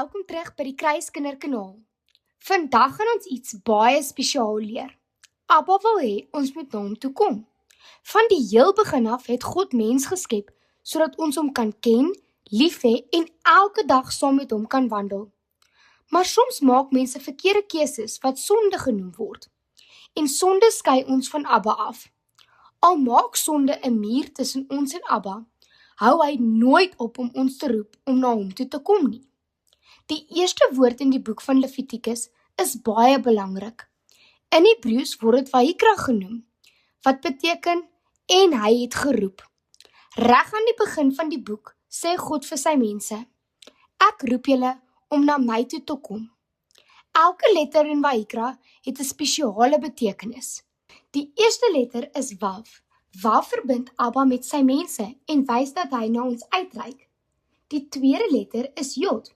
welkom terug by die Kruiskinderkanaal. Vandag gaan ons iets baie spesiaal leer. Abba wil hê ons moet na hom toe kom. Van die heel begin af het God mens geskep, sodat ons hom kan ken, lief hê en elke dag saam met hom kan wandel. Maar soms maak mense verkeerde keuses wat sonde genoem word. En sonde skei ons van Abba af. Al maak sonde 'n muur tussen ons en Abba, hou hy nooit op om ons te roep om na hom toe te kom nie. Die eerste woord in die boek van Levitikus is baie belangrik. In Hebreëus word dit Vayikra genoem, wat beteken en hy het geroep. Reg aan die begin van die boek sê God vir sy mense, ek roep julle om na my toe te kom. Elke letter in Vayikra het 'n spesiale betekenis. Die eerste letter is Wav. Wav verbind Abba met sy mense en wys dat hy na ons uitreik. Die tweede letter is Jod.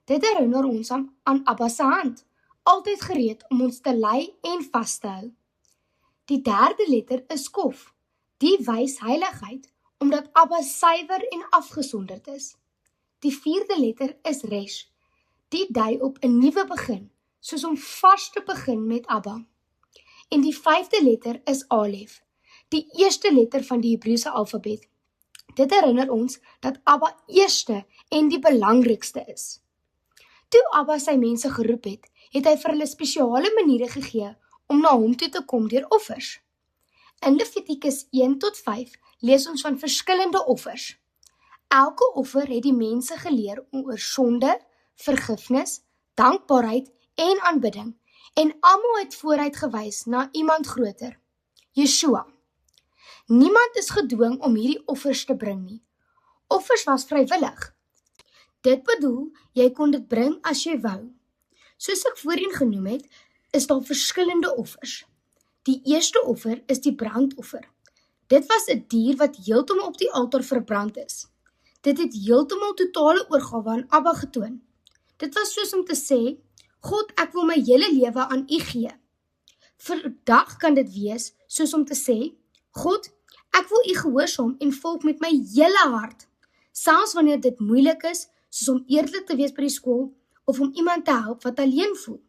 Dit herinner ons aan Abba se hand, altyd gereed om ons te lei en vas te hou. Die derde letter is Kof. Die wys heiligheid, omdat Abba suiwer en afgesonderd is. Die vierde letter is Resh. Die dui op 'n nuwe begin, soos om vars te begin met Abba. En die vyfde letter is Alef, die eerste letter van die Hebreëse alfabet. Dit herinner ons dat Abba eerste en die belangrikste is. Toe Abba sy mense geroep het, het hy vir hulle spesiale maniere gegee om na hom toe te kom deur offers. In Levitikus 1 tot 5 lees ons van verskillende offers. Elke offer het die mense geleer oor sonde, vergifnis, dankbaarheid en aanbidding, en almal het vooruit gewys na iemand groter, Yeshua. Niemand is gedwing om hierdie offers te bring nie. Offers was vrywillig. Dit bedoel, jy kon dit bring as jy wou. Soos ek voorheen genoem het, is daar verskillende offers. Die eerste offer is die brandoffer. Dit was 'n dier wat heeltemal op die altaar verbrand is. Dit het heeltemal totale oorgawe aan Abba getoon. Dit was soos om te sê, God, ek wil my hele lewe aan U gee. Vandag kan dit wees soos om te sê, God, ek wil U gehoorsaam en volg met my hele hart, selfs wanneer dit moeilik is, soos om eerlik te wees by die skool, of om iemand te help wat alleen voel.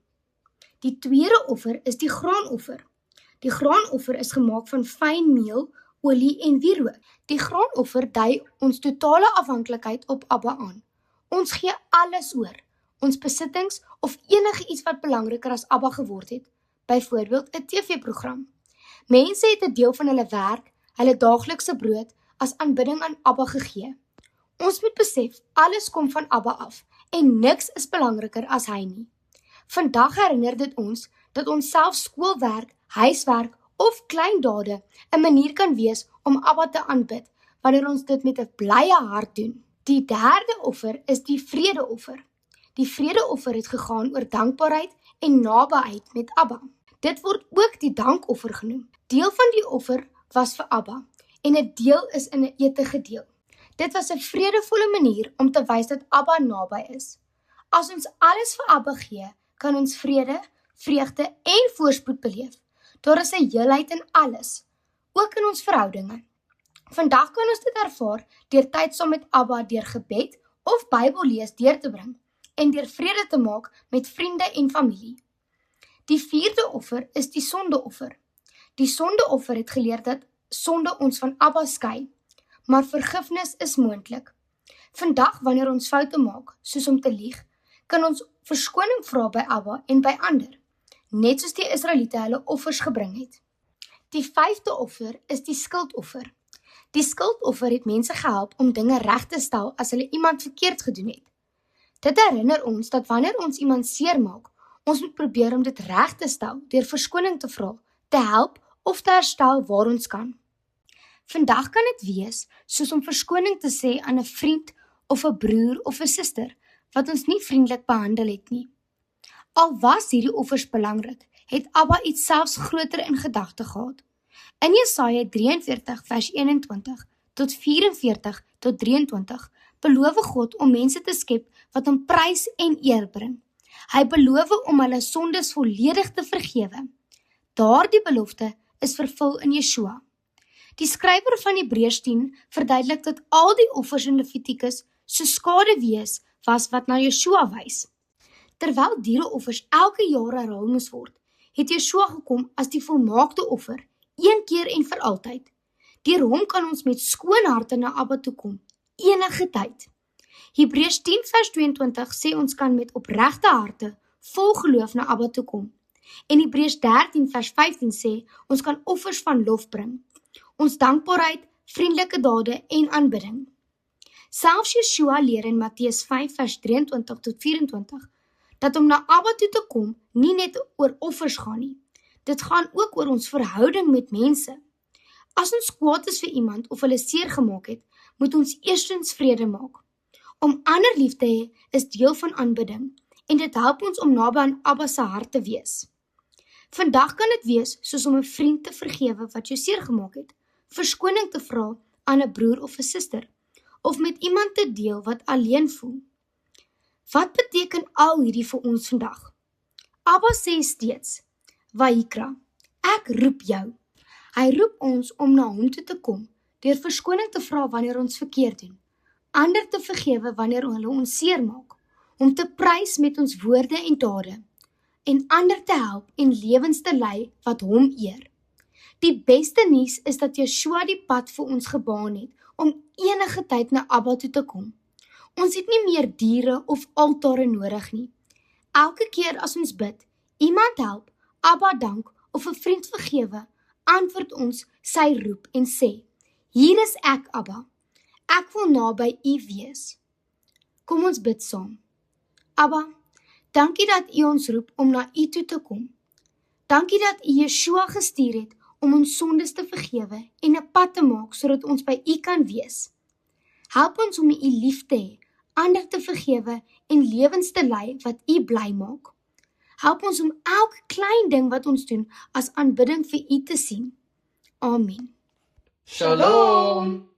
Die tweede offer is die graanoffer. Die graanoffer is gemaak van fyn meel, olie en wierook. Die graanoffer dui ons totale afhanklikheid op Abba aan. Ons gee alles oor, ons besittings of enige iets wat belangriker as Abba geword het, byvoorbeeld 'n TV-program. Mense het 'n deel van hulle werk, hulle daaglikse brood, as aanbidding aan Abba gegee. Ons moet besef, alles kom van Abba af, en niks is belangriker as hy nie. Vandag herinner dit ons, dat ons self skoolwerk, huiswerk of klein dade 'n manier kan wees om Abba te aanbid, wanneer ons dit met 'n blye hart doen. Die derde offer is die vredeoffer. Die vredeoffer het gegaan oor dankbaarheid en nabyheid met Abba. Dit word ook die dankoffer genoem. Deel van die offer was vir Abba, en 'n deel is in 'n ete gedeel. Dit was 'n vredevolle manier om te wys dat Abba naby is. As ons alles vir Abba gee, kan ons vrede, vreugde en voorspoed beleef. Daar is 'n heelheid in alles, ook in ons verhoudinge. Vandag kan ons dit ervaar deur tyd saam met Abba deur gebed of Bybellees deur te bring en deur vrede te maak met vriende en familie. Die vierde offer is die sondeoffer. Die sondeoffer het geleer dat sonde ons van Abba skei, maar vergifnis is moontlik. Vandag wanneer ons foute maak, soos om te lieg, kan ons verskoning vra by Abba en by ander, net soos die Israeliete hulle offers gebring het. Die vyfde offer is die skuldoffer. Die skuldoffer het mense gehelp om dinge reg te stel as hulle iemand verkeerd gedoen het. Dit herinner ons dat wanneer ons iemand seermaak, ons moet probeer om dit reg te stel deur verskoning te vra, te help of te herstel waar ons kan. Vandag kan dit wees soos om verskoning te sê aan 'n vriend of 'n broer of 'n suster wat ons nie vriendelik behandel het nie. Al was hierdie offers belangrik, het Abba iets selfs groter in gedagte gehad. In Jesaja 43 vers 21 tot 44 tot 23 beloof God om mense te skep wat hom prys en eer bring. Hy beloof om hulle sondes volledig te vergewe. Daardie belofte is vervul in Yeshua. Die skrywer van Hebreërs 10 verduidelik dat al die offers in Levitikus so skade wees was wat na Joshua wys. Terwyl diereoffers elke jaar herhaal moes word, het Joshua gekom as die volmaakte offer, een keer en vir altyd. Deur hom kan ons met skoon harte na Abba toe kom, enige tyd. Hebreërs 10 vers 22 sê ons kan met opregte harte, vol geloof na Abba toe kom. En Hebreërs 13 vers 15 sê, ons kan offers van lof bring, ons dankbaarheid, vriendelike dade en aanbidding. Selfs Joshua leer in Matteus 5 vers 23 tot 24, dat om na Abba toe te kom nie net oor offers gaan nie. Dit gaan ook oor ons verhouding met mense. As ons kwaad is vir iemand of hulle seer gemaak het, moet ons eerstens vrede maak. Om ander lief te hê is deel van aanbidding en dit help ons om naby aan Abba se hart te wees. Vandag kan dit wees soos om 'n vriend te vergewe wat jou seer gemaak het, verskoning te vra aan 'n broer of 'n suster, of met iemand te deel wat alleen voel. Wat beteken al hierdie vir ons vandag? Abba sê steeds, Vayikra, ek roep jou. Hy roep ons om na hom toe te kom, deur verskoning te vra wanneer ons verkeerd doen, ander te vergewe wanneer hulle ons seer maak, om te prys met ons woorde en dade, en ander te help en lewens te lei wat hom eer. Die beste nuus is dat Joshua die pad vir ons gebaan het, om enige tyd na Abba toe te kom. Ons het nie meer diere of altare nodig nie. Elke keer as ons bid, iemand help, Abba dank of 'n vriend vergewe, antwoord ons sy roep en sê, hier is ek, Abba. Ek wil naby U wees. Kom ons bid saam. Abba, dankie dat U ons roep om na U toe te kom. Dankie dat U Joshua gestuur het om ons sondes te vergewe en 'n pad te maak sodat ons by U kan wees. Help ons om U lief te hê, ander te vergewe en lewens te lei wat U bly maak. Help ons om elke klein ding wat ons doen as aanbidding vir U te sien. Amen. Shalom.